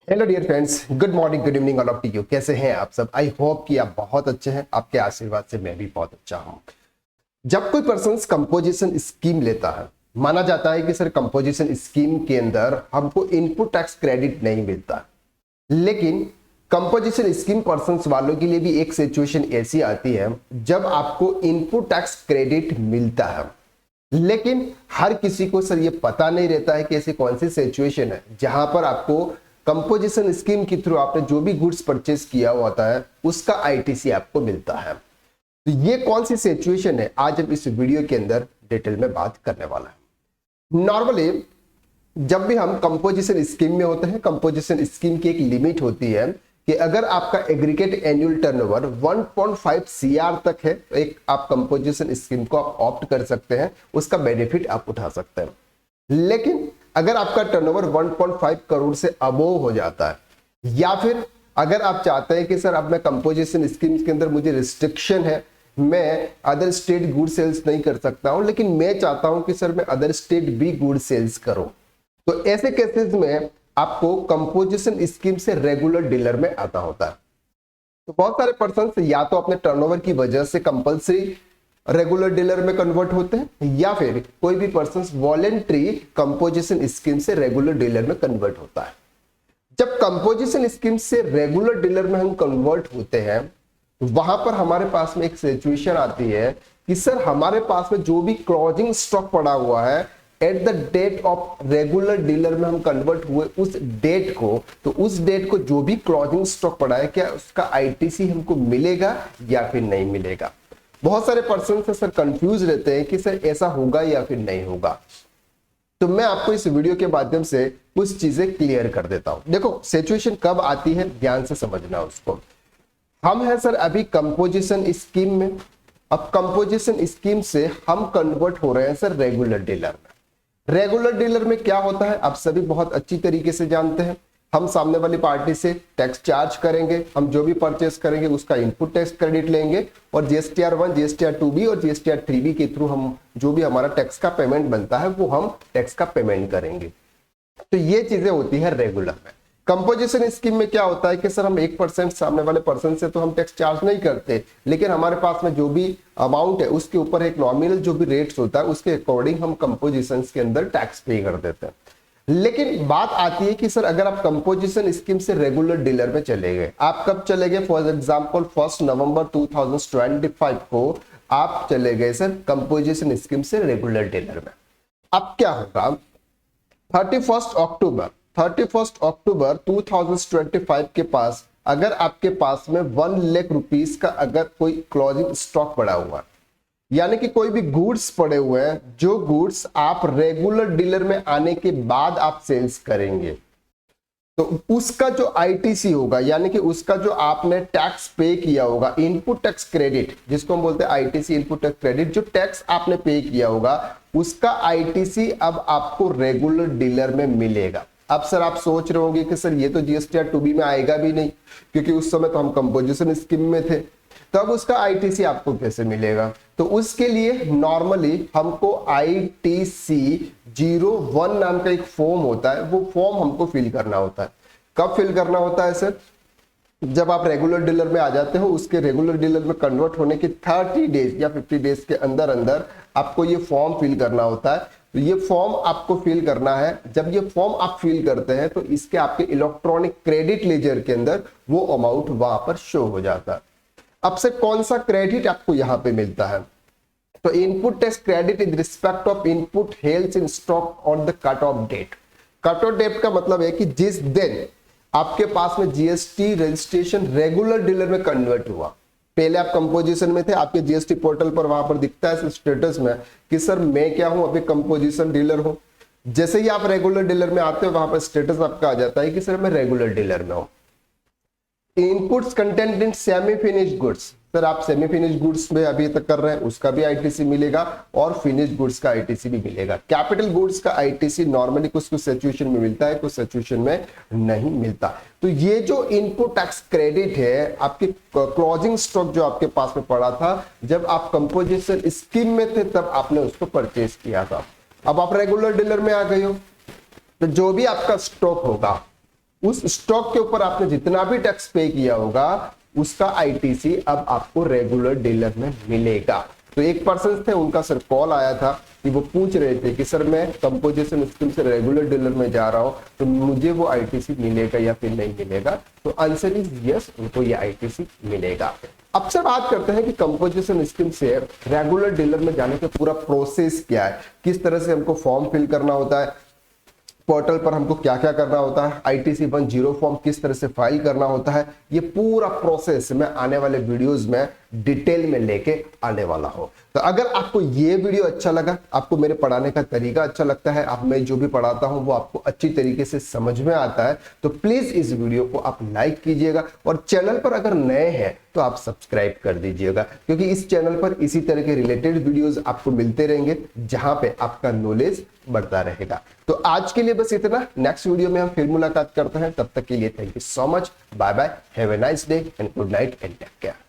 Hello dear friends, good morning, good evening all of you. कैसे हैं आप सब? आई होप कि आप बहुत अच्छे हैं। आपके आशीर्वाद से मैं भी बहुत अच्छा हूं। जब कोई पर्सन कंपोजिशन स्कीम लेता है, माना जाता है कि सर कंपोजिशन स्कीम के अंदर हमको इनपुट टैक्स क्रेडिट नहीं मिलता, लेकिन कंपोजिशन स्कीम पर्सन वालों के लिए भी एक सिचुएशन ऐसी आती है जब आपको इनपुट टैक्स क्रेडिट मिलता है। लेकिन हर किसी को सर ये पता नहीं रहता है कि ऐसी कौन सी सिचुएशन है जहां पर आपको कंपोजिशन स्कीम के थ्रू आपने जो भी गुड्स परचेस किया होता है उसका आईटीसी आपको मिलता है। तो ये कौन सी सिचुएशन है, आज हम इस वीडियो के अंदर डिटेल में बात करने वाला है। नॉर्मली जब भी हम कंपोजिशन स्कीम में होते हैं, कंपोजिशन स्कीम की एक लिमिट होती है कि अगर आपका एग्रीगेट एनुअल टर्नओवर 1.5 सीआर तक है तो एक आप कंपोजिशन स्कीम को आप ऑप्ट कर सकते हैं, उसका बेनिफिट आप उठा सकते हैं। लेकिन अगर आपका टर्नओवर 1.5 करोड़ से अबोव हो जाता है, या फिर अगर आप चाहते हैं कि सर अब मैं कंपोजिशन स्कीम के अंदर मुझे रिस्ट्रिक्शन है, मैं अदर स्टेट गुड सेल्स नहीं कर सकता हूं, लेकिन मैं चाहता हूं कि सर मैं अदर स्टेट भी गुड सेल्स करूं, तो ऐसे केसेस में आपको कंपोजिशन स्कीम से रेगुलर डीलर में आता होता है। तो बहुत सारे पर्सन या तो अपने टर्नओवर की वजह से कंपलसरी रेगुलर डीलर में कन्वर्ट होते हैं, या फिर कोई भी पर्सन वॉलेंट्री कंपोजिशन स्कीम से रेगुलर डीलर में कन्वर्ट होता है। जब कंपोजिशन स्कीम से रेगुलर डीलर में हम कन्वर्ट होते हैं, वहां पर हमारे पास में एक सिचुएशन आती है कि सर हमारे पास में जो भी क्लोजिंग स्टॉक पड़ा हुआ है at the date of regular dealer में हम कन्वर्ट हुए उस डेट को, तो उस डेट को जो भी क्लोजिंग स्टॉक पड़ा है क्या उसका आईटीसी हमको मिलेगा या फिर नहीं मिलेगा। बहुत सारे पर्सन से सर कंफ्यूज रहते हैं कि सर ऐसा होगा या फिर नहीं होगा। तो मैं आपको इस वीडियो के माध्यम से कुछ चीजें क्लियर कर देता हूं। देखो सिचुएशन कब आती है, ध्यान से समझना उसको। हम हैं सर अभी कंपोजिशन स्कीम में, अब कंपोजिशन स्कीम से हम कन्वर्ट हो रहे हैं सर रेगुलर डीलर में। रेगुलर डीलर में क्या होता है आप सभी बहुत अच्छी तरीके से जानते हैं। हम सामने वाली पार्टी से टैक्स चार्ज करेंगे, हम जो भी परचेस करेंगे उसका इनपुट टैक्स क्रेडिट लेंगे, और जीएसटीआर 1, जीएसटीआर 2B और जीएसटीआर 3B के थ्रू हम जो भी हमारा टैक्स का पेमेंट बनता है वो हम टैक्स का पेमेंट करेंगे। तो ये चीजें होती है रेगुलर में। कंपोजिशन स्कीम में क्या होता है कि सर हम 1% सामने वाले पर्सन से तो हम टैक्स चार्ज नहीं करते, लेकिन हमारे पास में जो भी अमाउंट है उसके ऊपर एक नॉमिनल जो भी रेट्स होता है उसके अकॉर्डिंग हम कंपोजिशन के अंदर टैक्स पे कर देते हैं। लेकिन बात आती है कि सर अगर आप कंपोजिशन स्कीम से रेगुलर डीलर में चले गए, आप कब चले गए? फॉर एग्जांपल 1 नवंबर 2025 को आप चले गए सर कंपोजिशन स्कीम से रेगुलर डीलर में। अब क्या होगा? 31 अक्टूबर 2025 के पास अगर आपके पास में 1 लाख रुपीस का अगर कोई क्लोजिंग स्टॉक पड़ा हुआ, यानी कि कोई भी गुड्स पड़े हुए हैं जो गुड्स आप रेगुलर डीलर में आने के बाद आप सेल्स करेंगे, तो उसका जो आईटीसी होगा, यानी कि उसका जो आपने टैक्स पे किया होगा, इनपुट टैक्स क्रेडिट जिसको हम बोलते हैं आईटीसी इनपुट टैक्स क्रेडिट, जो टैक्स आपने पे किया होगा उसका आईटीसी अब आपको रेगुलर डीलर में मिलेगा। अब सर आप सोच रहे होंगे कि सर ये तो जीएसटीआर 2B में आएगा भी नहीं, क्योंकि उस समय तो हम कंपोजिशन स्कीम में थे, तब उसका आईटीसी आपको कैसे मिलेगा? तो उसके लिए नॉर्मली हमको आईटीसी 01 नाम का एक फॉर्म होता है, वो फॉर्म हमको फिल करना होता है। कब फिल करना होता है सर? जब आप रेगुलर डीलर में आ जाते हो, उसके रेगुलर डीलर में कन्वर्ट होने के 30 डेज या 50 डेज के अंदर अंदर आपको ये फॉर्म फिल करना होता है। तो ये फॉर्म आपको फिल करना है। जब ये फॉर्म आप फिल करते हैं तो इसके आपके इलेक्ट्रॉनिक क्रेडिट लेजर के अंदर वो अमाउंट वहां पर शो हो जाता है। अब से कौन सा क्रेडिट आपको यहां पे मिलता है? तो input tax credit in respect of input held in stock on the cut off date. Cut off date का मतलब है कि जिस दिन आपके पास में जीएसटी रजिस्ट्रेशन रेगुलर डीलर में कन्वर्ट हुआ, पहले आप कंपोजिशन में थे, आपके जीएसटी पोर्टल पर वहां पर दिखता है स्टेटस में कि सर मैं क्या हूं, अभी कंपोजिशन डीलर हूं। जैसे ही आप रेगुलर डीलर में आते हो वहां पर स्टेटस आपका आ जाता है कि सर मैं रेगुलर डीलर में हूं। Inputs content in semi finished goods, sir आप सेमी फिनिश्ड गुड्स में अभी तक कर रहे हैं उसका भी आईटीसी मिलेगा और फिनिश्ड गुड्स का आईटीसी भी मिलेगा। कैपिटल गुड्स का आईटीसी नॉर्मली कुछ कुछ सिचुएशन में मिलता है, कुछ सिचुएशन में नहीं मिलता। तो ये जो इनपुट टैक्स क्रेडिट है, आपके क्लोजिंग स्टॉक जो आपके पास में पड़ा था जब आप कंपोजिशन स्कीम में थे तब आपने उसको परचेज किया था। अब आप रेगुलर डीलर में आ गए हो, तो जो भी आपका स्टॉक होगा उस स्टॉक के ऊपर आपने जितना भी टैक्स पे किया होगा उसका आईटीसी अब आपको रेगुलर डीलर में मिलेगा। तो एक पर्सन थे, उनका सर कॉल आया था कि वो पूछ रहे थे कि सर मैं कंपोजिशन स्कीम से रेगुलर डीलर में जा रहा हूं तो मुझे वो आईटीसी मिलेगा या फिर नहीं मिलेगा। तो आंसर इज यस, उनको ये आईटीसी मिलेगा। अब से बात करते हैं कि कंपोजिशन स्कीम से रेगुलर डीलर में जाने का पूरा प्रोसेस क्या है, किस तरह से हमको फॉर्म फिल करना होता है, पोर्टल पर हमको क्या क्या करना होता है, आईटीसी 10 फॉर्म किस तरह से फाइल करना होता है, ये पूरा प्रोसेस मैं आने वाले वीडियोस में डिटेल में लेके आने वाला हूं। तो अगर आपको ये वीडियो अच्छा लगा, आपको मेरे पढ़ाने का तरीका अच्छा लगता है, आप मैं जो भी पढ़ाता हूं वो आपको अच्छी तरीके से समझ में आता है, तो प्लीज इस वीडियो को आप लाइक कीजिएगा और चैनल पर अगर नए हैं तो आप सब्सक्राइब कर दीजिएगा, क्योंकि इस चैनल पर इसी तरह के रिलेटेड वीडियोस आपको मिलते रहेंगे जहां पे आपका नॉलेज बढ़ता रहेगा। तो आज के लिए बस इतना, नेक्स्ट वीडियो में हम फिर मुलाकात करते हैं, तब तक के लिए thank you so much, bye bye, have a nice day and good night and take care.